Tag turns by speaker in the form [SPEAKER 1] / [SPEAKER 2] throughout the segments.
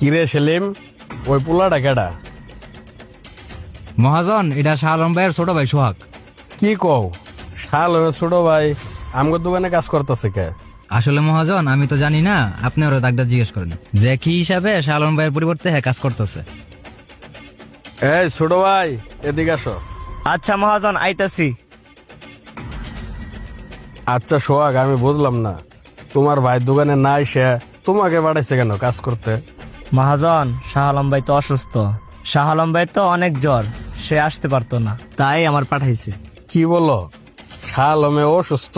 [SPEAKER 1] কিরে সেলিম, ওই পোলাটা কেডা?
[SPEAKER 2] মহাজন, এটা শাহ আলম ভাইয়ের ছোট ভাই সোহাগ।
[SPEAKER 1] কি কও? শালমের ছোট ভাই আমগো দোকানে কাজ করতেছে কে?
[SPEAKER 2] আসলে মহাজন, আমি তো জানি না, আপনি ওরা ডাক্তার জিজ্ঞেস করেন যে কি হিসাবে শাহ আলম ভাইয়ের পরিবর্তে হ্যাঁ কাজ করতেছে।
[SPEAKER 1] এই ছোট ভাই, এদিকে আসো।
[SPEAKER 3] আচ্ছা মহাজন, আইতাছি।
[SPEAKER 1] আচ্ছা সোহাগ, আমি বুঝলাম না, তোমার ভাই দোকানে না এসে তোমাকে পাঠাইছে কেন কাজ করতে?
[SPEAKER 3] মহাজন, শাহ আলম ভাই তো অসুস্থ। শাহ আলম ভাই তো অনেক জ্বর, সে আসতে পারতো না, তাই আমার পাঠাইছে।
[SPEAKER 1] কি বলো? শালমে অসুস্থ?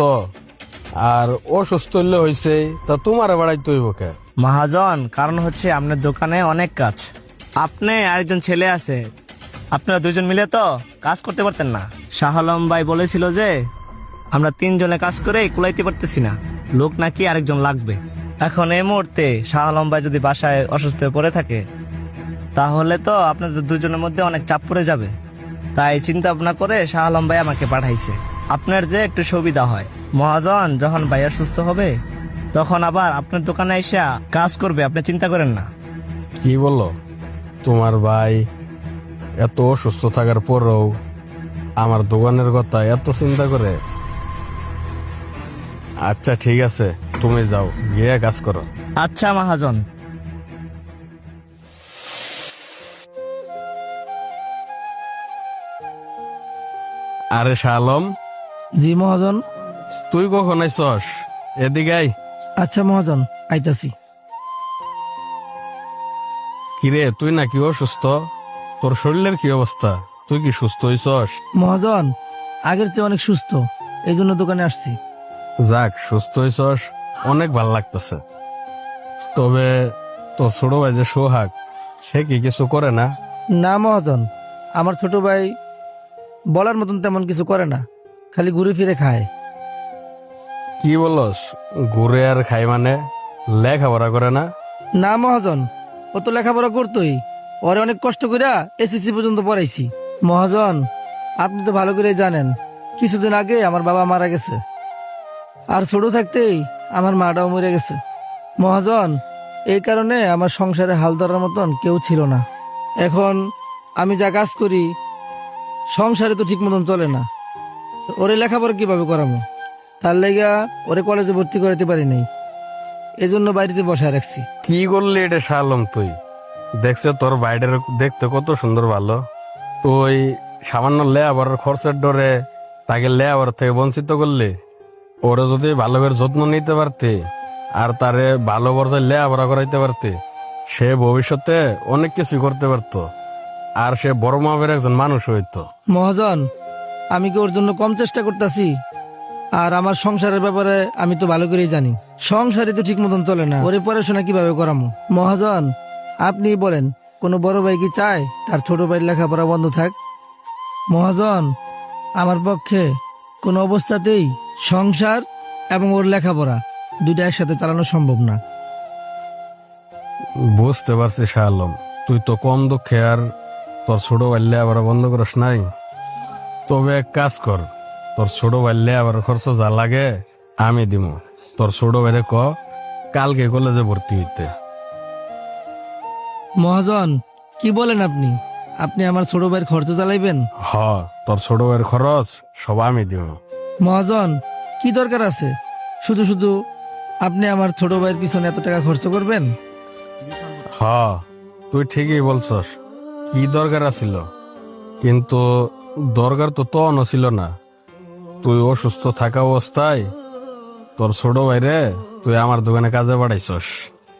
[SPEAKER 1] আর অসুস্থ হইলে হয়েছে, তা তোমার বাড়াইতে হইব কে?
[SPEAKER 3] মহাজন, কারণ হচ্ছে আপনার দোকানে অনেক কাজ। আপনি আরেকজন ছেলে আছে, আপনারা দুজন মিলে তো কাজ করতে পারতেন না। শাহ আলম ভাই বলেছিল যে আমরা তিনজনে কাজ করে কুলাইতে পারতেছি না, লোক নাকি আরেকজন লাগবে। এখন এই মুহূর্তে শাহ আলম ভাই যদি বাসায় অসুস্থ হয়ে পড়ে থাকে, তাহলে তো আপনাদের দুজনের মধ্যে অনেক চাপ পড়ে যাবে। তাই চিন্তা ভাবনা করে শাহ আলম ভাই আমাকে পাঠাইছে, আপনার যে একটু সুবিধা হয়। মহাজন, যখন ভাইয়া সুস্থ হবে তখন আবার আপনার দোকানে এসে কাজ করবে, আপনি চিন্তা করেন না।
[SPEAKER 1] কি বলো? তোমার ভাই এত অসুস্থ থাকার পরেও আমার দোকানের কথা এত চিন্তা করে? আচ্ছা ঠিক আছে, তুমি যাও, গিয়ে কাজ করো।
[SPEAKER 3] আচ্ছা মহাজন।
[SPEAKER 1] আরে শালম,
[SPEAKER 4] জি মহাজন।
[SPEAKER 1] তুই কখন আইসস? এদিকে আই।
[SPEAKER 4] আচ্ছা মহাজন, আইতাছি।
[SPEAKER 1] কিরে, তুই নাকি অসুস্থ? তোর শরীরের কি অবস্থা? তুই কি সুস্থ হইছস?
[SPEAKER 4] মহাজন, আগের চেয়ে অনেক সুস্থ, এই জন্য দোকানে আসছি।
[SPEAKER 1] যাক, সুস্থ হইছস, অনেক ভাল লাগতেছে। তবে তোর ছোট ভাই যে সোহাগ, সে কি কিছু করে না?
[SPEAKER 4] না মহাজন, আমার ছোট ভাই বলার মতন তেমন কিছু করে না, খালি ঘুরে ফিরে খায়।
[SPEAKER 1] কি বলস? ঘুরে আর খাই মানে? লেখাপড়া করে না?
[SPEAKER 4] না মহাজন, ও তো লেখাপড়া করতোই, ওরে অনেক কষ্ট করে এসএসসি পর্যন্ত পড়াইছি। মহাজন, আপনি তো ভালো করে জানেন, কিছুদিন আগে আমার বাবা মারা গেছে, আর ছোট থাকতেই আমার মাটাও মরে গেছে। মহাজন, এই কারণে আমার সংসারে হাল ধরার মতন কেউ ছিল না। এখন আমি যা কাজ করি, সংসারে তো ঠিক মতন চলে না, ওরে লেখাপড়া কিভাবে করাবো? তার লেগা ওরে কলেজে ভর্তি করাতে পারি নাই, এজন্য বাড়িতে বসায় রাখছি।
[SPEAKER 1] কি করলি এটা শালম তুই? দেখছে তোর বাইরের দেখতে কত সুন্দর, ভালো। তুই সামান্য লেয়াবার খরচের ডরে তাকে লেয়াবার থেকে বঞ্চিত করলি। ওরা যদি ভালো করে যত্ন নিতে পারতি আর তারে ভালো পর্যায়ে লেয়াপড়া করাইতে পারতি, সে ভবিষ্যতে অনেক কিছু করতে পারতো, আর সে বড় মাপের একজন মানুষ হইতো।
[SPEAKER 4] মহাজন, আমি কি ওর জন্য কম চেষ্টা করতেছি? আর আমার সংসারের ব্যাপারে আমি তো ভালো করেই জানি, সংসারে তো ঠিক মতন চলে না, ওরে পড়াশোনা কিভাবে করামো? মহাজন, আপনি বলেন, কোনো বড় ভাই কি চায় তার ছোট ভাইয়ের লেখাপড়া বন্ধ থাক? মহাজন, আমার পক্ষে কোনো অবস্থাতেই সংসার এবং ওর লেখাপড়া দুইটা একসাথে চালানো সম্ভব না।
[SPEAKER 1] বুঝতে পারছি শালম, তুই তো কম দুঃখে আর তোর ছোট ভাই লেয়াপড়া বন্ধ করিস নাই। তবে এক কাজ কর, তোর ছোট ভাই লেয়াপড়ার খরচ যা লাগে আমি দিব। তোর ছোট ভাইরে ক কালকে কলেজে ভর্তি হইতে।
[SPEAKER 4] মহাজন, কি বলেন আপনি? আপনি আমার ছোট ভাইয়ের খরচ চালাইবেন?
[SPEAKER 1] হ, তোর ছোট ভাইয়ের খরচ সব আমি দিব।
[SPEAKER 4] মহাজন, কি দরকার আছে শুধু শুধু আপনি আমার ছোট ভাইয়ের পিছনে এত টাকা খরচ করবেন?
[SPEAKER 1] হ, তুই ঠিকই বলছস, কি দরকার আছিল, কিন্তু দরকার তো তখনও ছিল না। তুই অসুস্থ থাকা অবস্থায় তোর ছোট ভাইরে তুই আমার দোকানে কাজে পাঠাইছস।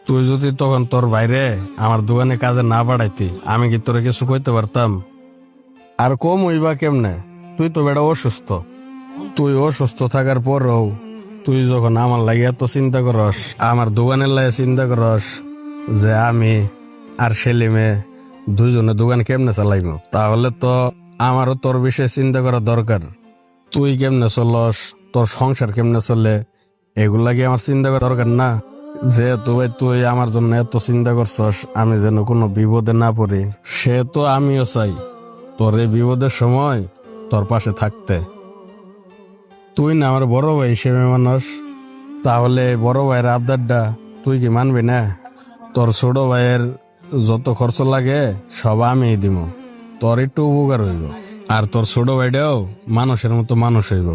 [SPEAKER 1] তুই যদি তখন তোর ভাইরে আমার দোকানে কাজে না পাঠাইতি, আমি কি তোরে কিছু কইতে পারতাম? আর কম হইবা কেমনে? তুই তো বেটা অসুস্থ। তুই অসুস্থ থাকার পরেও তুই যখন আমার লাগে এত চিন্তা করস, আমার দোকানের লাগে চিন্তা করস যে আমি আর সেলিমে দুইজনে দোকান কেমনে চালাইব, তাহলে তো আমারও তোর বিষয়ে চিন্তা করা দরকার। তুই কেমনে চলস, তোর সংসার কেমনে চলে, এগুলা কি আমার চিন্তা করা দরকার না? যেহেতু ভাই তুই আমার জন্য এত চিন্তা করছস আমি যেন কোনো বিপদে না পড়ি, সে তো আমিও চাই তোর এই বিপদের সময় তোর পাশে থাকতে। তুই না আমার বড় ভাই হিসেবে মানুষ, তাহলে বড় ভাইয়ের আবদারটা তুই কি মানবি না? তোর ছোট ভাইয়ের যত খরচ লাগে সব আমি দিব, তোর একটু উপকার হইব। আর তোর ছোট ভাইটাও মানুষের মতো মানুষ হইব,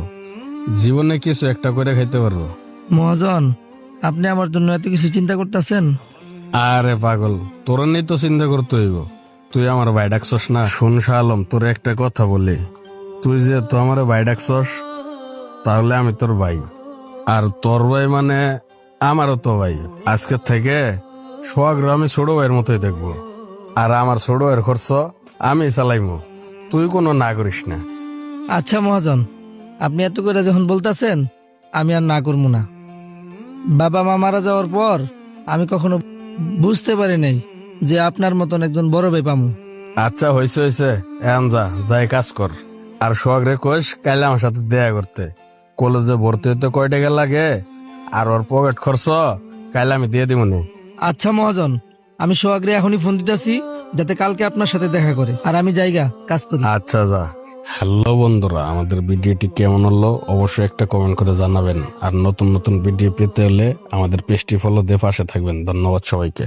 [SPEAKER 1] জীবনে কিছু একটা করে খাইতে পারবো।
[SPEAKER 4] মহাজন, আপনি আমার জন্য এত কিছু চিন্তা করতেছেন?
[SPEAKER 1] আরে পাগল, তোর নিয়ে তো চিন্তা করতে হইব, তুই আমার ভাই ডাকছস না। শুন শাহ আলম, তোর একটা কথা বলি, তুই যে তো আমার ভাই ডাকছস, তাহলে আমি তোর ভাই, আর তোর ভাই মানে আমারও তো ভাই। আজকে থেকে সোহাগ্র আমি ছোট ভাইয়ের মতোই দেখবো, আর আমার ছোট ভাইয়ের খরচ আমি চালাইমু, তুই কোনো না করিস না।
[SPEAKER 4] আচ্ছা মহাজন, আপনি এত করে যখন বলতেছেন, আমি আর না করবো না। বাবা মা মারা যাওয়ার পর আমি কখনো বুঝতে পারি নাই যে আপনার মতন একজন বড় ভাই পামু।
[SPEAKER 1] আচ্ছা হয়েছে, এখন যা, যাই কাজ কর। আর সোহাগরে কোষ কাইলে আমার সাথে দেখা করতে, কলেজে ভর্তি হইতে কয় টাকা লাগে, আর ওর পকেট খরচ কাইলে আমি দিয়ে দিব নি।
[SPEAKER 4] আচ্ছা মহাজন, আমি সোহাগরে এখনই ফোন দিতেছি যাতে কালকে আপনার সাথে দেখা করে, আর আমি জায়গা কাজ করি।
[SPEAKER 1] আচ্ছা যা। হ্যালো বন্ধুরা, আমাদের ভিডিওটি কেমন হলো অবশ্যই একটা কমেন্ট করে জানাবেন, আর নতুন নতুন ভিডিও পেতে হলে আমাদের পেজটি ফলো দিয়ে পাশে থাকবেন। ধন্যবাদ সবাইকে।